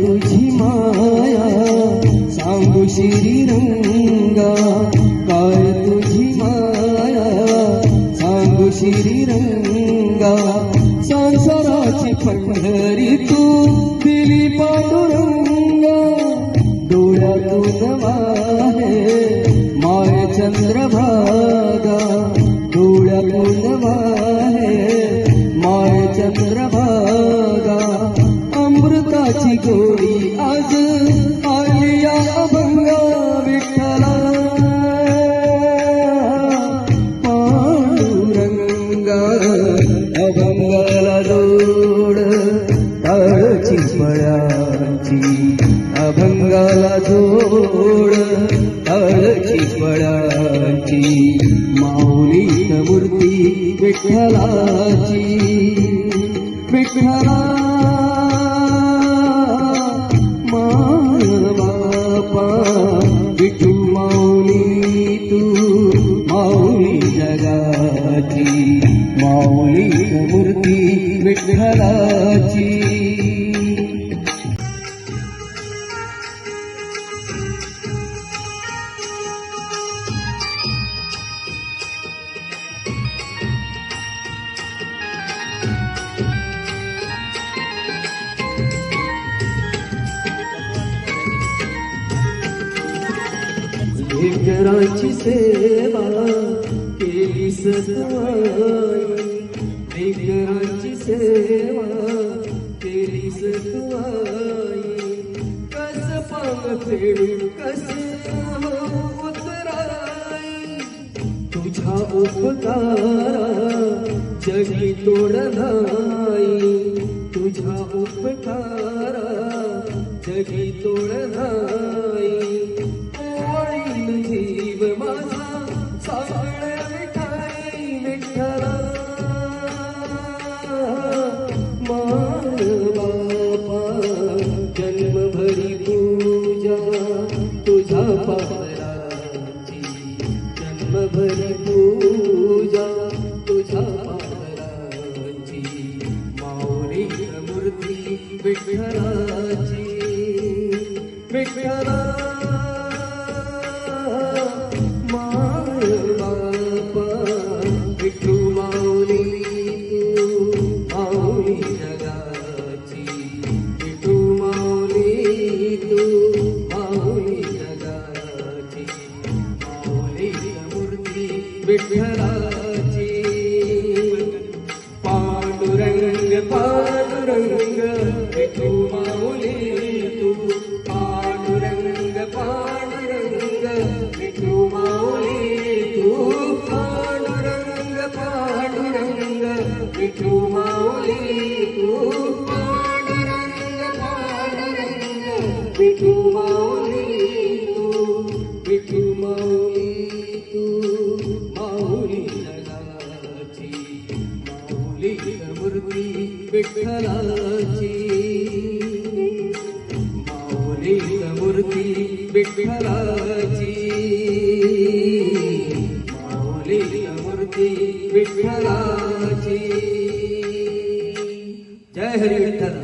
तुझी माया सांगू श्रीरंगा, काय तुझी माया सांगू श्रीरंगा. संसाराची पंढरी तू दिली पांडुरंगा, डोळ्यातून वाहे माय चंद्रभागा, डोळ्यातून वाहे माय चंद्रभागा. अमृताची गोडी आज आली या अभंगा विठ्ठला पांडुरंगा. अभंगाला जोड टाळची फळांची, अभंगाला जोड टाळची फळांची. माऊली मूर्ती विठ्ठलाची, विठ्ठला बापा विठू माऊली तू माऊली जगाची, माऊली मूर्ती विठ्ठलाची. लेकरांची सेवा केली सतवाई, लेकरांची सेवा केली सतवाई. कस पांग फेडून कसे उतराई, तुझ्या उपकारा जगी तोड नाही, तुझ्या उपकारा जगी तोड नाही. जीव माझा सावळ विठाई विठ्ठला मान बापा. जन्मभरी पूजा तुझ्या पाराची, जन्मभरी पूजा तुझ्या पाराची. माऊली मूर्ती विठ्ठलाची, विठ्ठला विठू माऊली तू माऊली जगाची, विठू माऊली तू माऊली जगाची. माऊली मूर्ती विठ्ठलाची. पांडुरंग पांडुरंग विठू माऊली तू, पांडुरंग पांडुरंग विठू माऊली तू, पांडुरंग पांडुरंग विठू माऊली तू, पांडुरंग पांडुरंग विठू माऊली तू, विठू माऊली तू माऊली जगाची, माऊली मूर्ती विठ्ठलाची, माऊली मूर्ती विठ्ठलाची, माऊली मूर्ती विठ्ठलाची. जय हरी विठ्ठल.